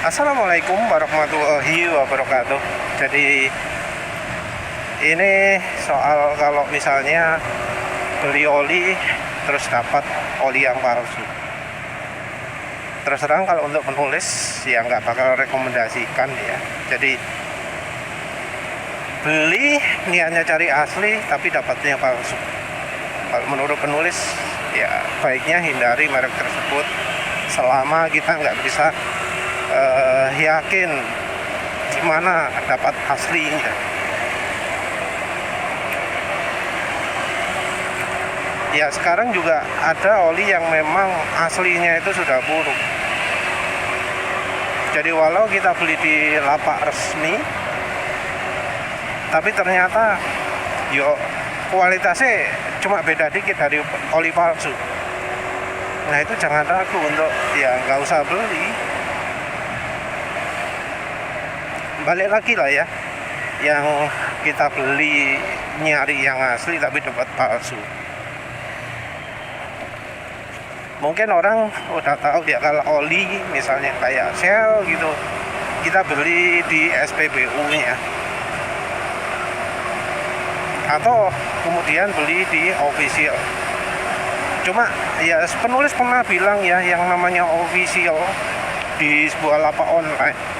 Assalamualaikum warahmatullahi wabarakatuh. Jadi ini soal kalau misalnya beli oli terus dapat oli yang palsu. Terus terang kalau untuk penulis ya nggak bakal rekomendasikan ya. Jadi beli niatnya cari asli tapi dapatnya palsu. Kalau menurut penulis ya baiknya hindari merek tersebut selama kita nggak bisa yakin gimana dapat aslinya. Ya sekarang juga ada oli yang memang aslinya itu sudah buruk. Jadi walau kita beli di lapak resmi, tapi ternyata kualitasnya cuma beda dikit dari oli palsu. Nah itu jangan ragu untuk ya nggak usah beli. Balik lagi lah ya, yang kita beli nyari yang asli tapi dapat palsu. Mungkin orang udah tahu ya kalau oli misalnya kayak Shell gitu, kita beli di SPBU-nya atau kemudian beli di official. Cuma ya penulis pernah bilang ya yang namanya official di sebuah lapak online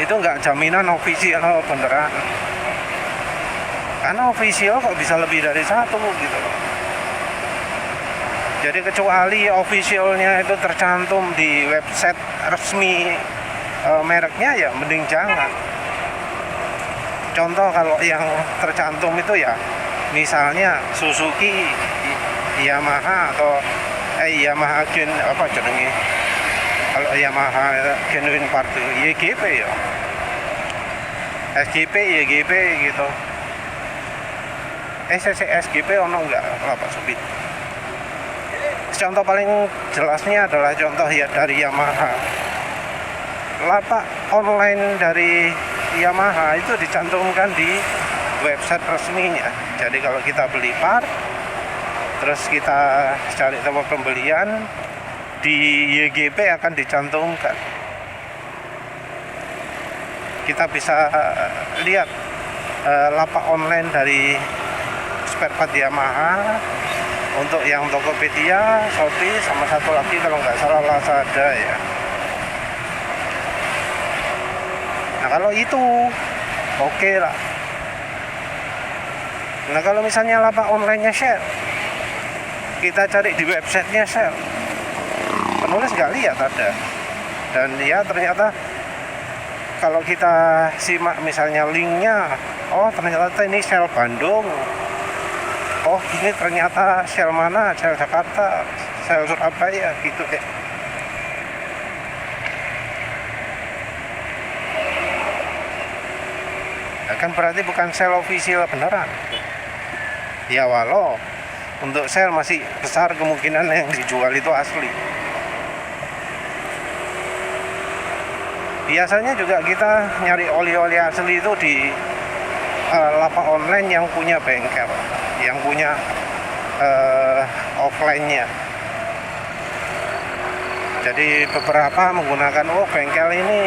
itu nggak jaminan official beneran, karena official kok bisa lebih dari satu gitu loh. Jadi kecuali officialnya itu tercantum di website resmi mereknya ya mending jangan. Contoh kalau yang tercantum itu ya misalnya Suzuki, Yamaha atau Yamaha Gen apa jenenge, kalau Yamaha Genuine Part YGP ya, SGP YGP gitu. SGP ono enggak lapak Supit. Contoh paling jelasnya adalah contoh ya dari Yamaha. Lapak online dari Yamaha itu dicantumkan di website resminya. Jadi kalau kita beli part, terus kita cari tempat pembelian, di YGP akan dicantumkan. Kita bisa lihat lapak online dari spare part Yamaha untuk yang Tokopedia, Shopee, sama satu lagi kalau nggak salah Lazada ya. Nah kalau itu oke lah. Nah kalau misalnya lapak online-nya Shell, kita cari di websitenya Shell, penulis nggak lihat ada. Dan ya ternyata kalau kita simak misalnya linknya, oh ternyata ini Shell Bandung, oh ini ternyata Shell mana, Shell Jakarta, Shell Surabaya gitu deh. Nah, kan berarti bukan Shell official beneran. Ya walau untuk Shell masih besar kemungkinan yang dijual itu asli. Biasanya juga kita nyari oli-oli asli itu di lapak online yang punya bengkel, yang punya offline-nya. Jadi beberapa menggunakan bengkel ini,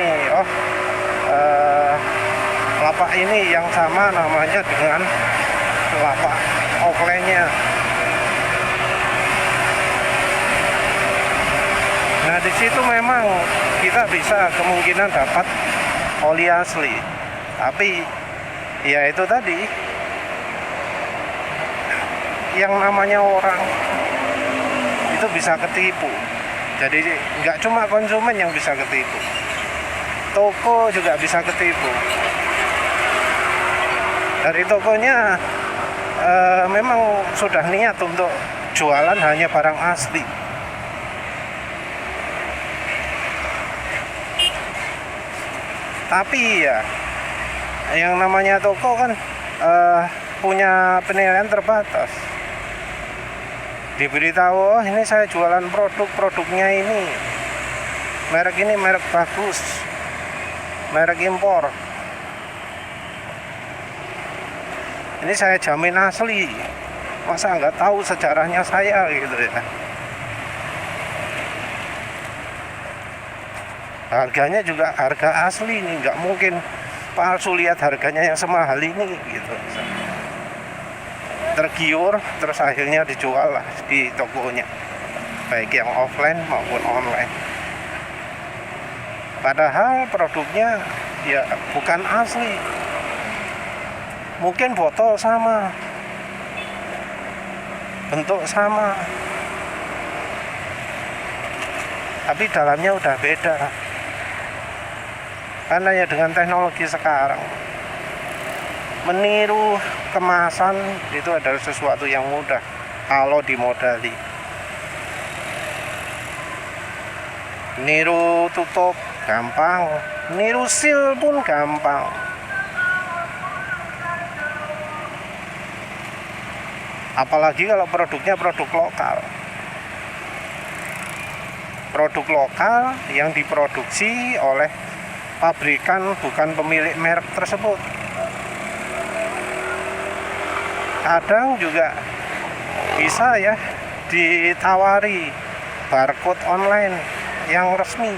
lapak ini yang sama namanya dengan lapak offline-nya. Nah di situ memang kita bisa kemungkinan dapat oli asli, tapi ya itu tadi yang namanya orang itu bisa ketipu. Jadi nggak cuma konsumen yang bisa ketipu, toko juga bisa ketipu. Dari tokonya memang sudah niat untuk jualan hanya barang asli. Tapi ya yang namanya toko kan punya penilaian terbatas. Diberitahu, oh ini saya jualan produknya ini, merek bagus, merek impor, ini saya jamin asli. Masa nggak tahu sejarahnya saya gitu ya. harganya juga harga asli nih, nggak mungkin palsu. Lihat harganya yang semahal ini gitu, tergiur terus akhirnya dijual lah di tokonya, baik yang offline maupun online. Padahal produknya ya bukan asli, mungkin botol sama, bentuk sama, tapi dalamnya udah beda. Karena ya dengan teknologi sekarang, meniru kemasan itu adalah sesuatu yang mudah kalau dimodali. Niru tutup gampang, niru seal pun gampang. Apalagi kalau produknya produk lokal. Produk lokal yang diproduksi oleh pabrikan, bukan pemilik merek tersebut. Kadang juga bisa ya ditawari barcode online yang resmi.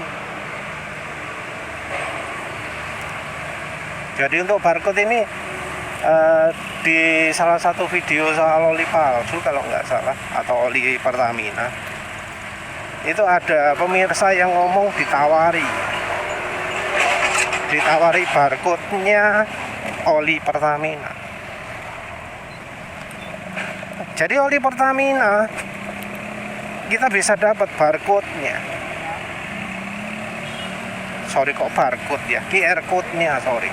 Jadi untuk barcode ini di salah satu video soal oli palsu kalau nggak salah, atau oli Pertamina, itu ada pemirsa yang ngomong ditawari barcode-nya oli Pertamina. Jadi oli Pertamina kita bisa dapat barcode-nya. Sorry, kok barcode ya, QR code-nya, sorry.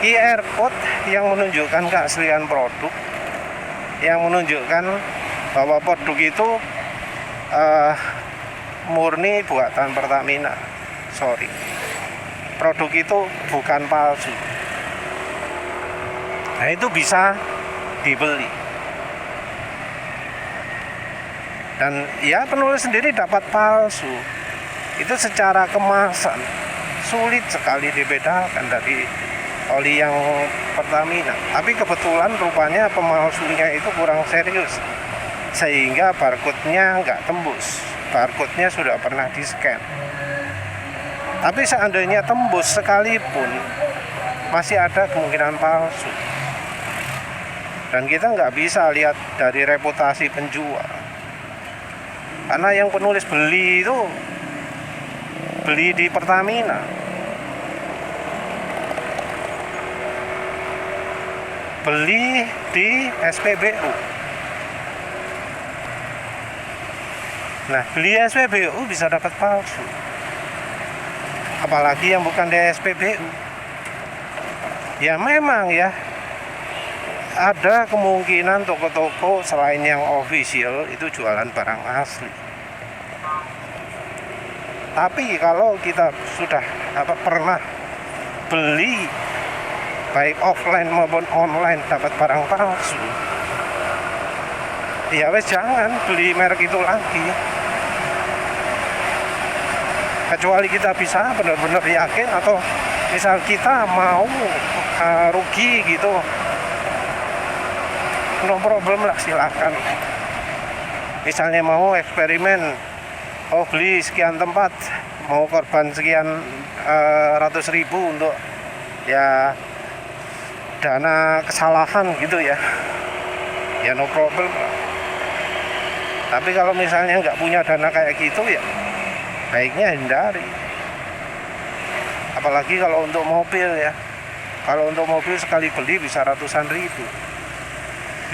QR code yang menunjukkan keaslian produk, yang menunjukkan bahwa produk itu murni buatan Pertamina. Sorry, produk itu bukan palsu. Nah, itu bisa dibeli. Dan ya penulis sendiri dapat palsu. Itu secara kemasan sulit sekali dibedakan dari oli yang Pertamina. Tapi kebetulan rupanya pemalsunya itu kurang serius, sehingga barcode-nya nggak tembus. Barcode-nya sudah pernah di-scan. Tapi seandainya tembus sekalipun, masih ada kemungkinan palsu. Dan kita nggak bisa lihat dari reputasi penjual. Karena yang penulis beli itu beli di Pertamina. Beli di SPBU. Nah, beli SPBU bisa dapat palsu. Apalagi yang bukan di SPBU. Ya memang ya, ada kemungkinan toko-toko selain yang official itu jualan barang asli. Tapi kalau kita sudah pernah beli baik offline maupun online dapat barang palsu, ya wes jangan beli merek itu lagi. Kecuali kita bisa benar-benar yakin, atau misal kita mau rugi gitu, no problem lah, silakan. Misalnya mau eksperimen, beli sekian tempat, mau korban sekian ratus ribu untuk ya dana kesalahan gitu ya, ya no problem. Tapi kalau misalnya nggak punya dana kayak gitu, ya baiknya hindari. Apalagi kalau untuk mobil ya. Kalau untuk mobil sekali beli bisa ratusan ribu,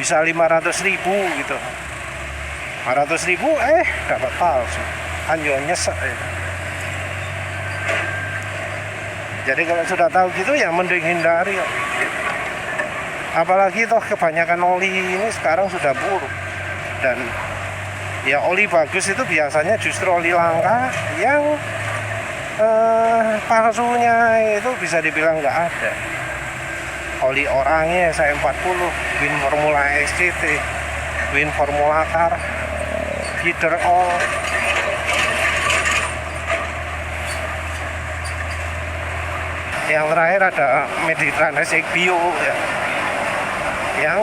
bisa 500.000 gitu. 500.000 dapat palsu, kan nyesek ya. Jadi kalau sudah tahu gitu ya mending hindari. Apalagi toh kebanyakan oli ini sekarang sudah buruk. Dan ya oli bagus itu biasanya justru oli langka yang palsunya itu bisa dibilang nggak ada. Oli orangnya saya 40, Win Formula SCT, Win Formula Car, Feeder All. Yang terakhir ada Mediterranean SX Bio ya, yang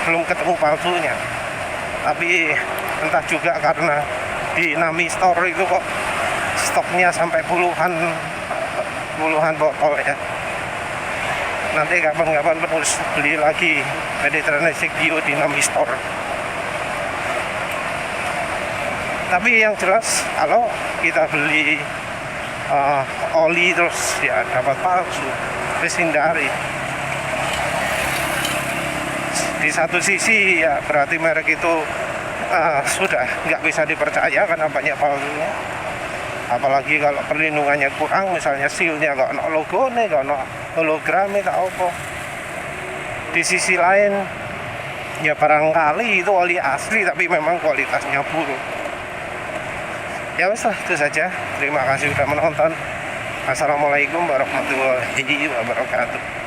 belum ketemu palsunya, tapi entah juga karena di Nami Store itu kok stoknya sampai puluhan botol ya. Nanti kapan-kapan penulis beli lagi Mediterranean Sea Bio di Nami Store. Tapi yang jelas kalau kita beli oli terus ya dapat palsu, terus hindari. Di satu sisi ya berarti merek itu sudah nggak bisa dipercaya karena banyak palsunya. Apalagi kalau perlindungannya kurang, misalnya sealnya nggak ada logonya, nggak ada hologramnya, tak apa. Di sisi lain ya barangkali itu oli asli tapi memang kualitasnya buruk. Ya wes lah, itu saja. Terima kasih sudah menonton. Assalamualaikum warahmatullahi wabarakatuh.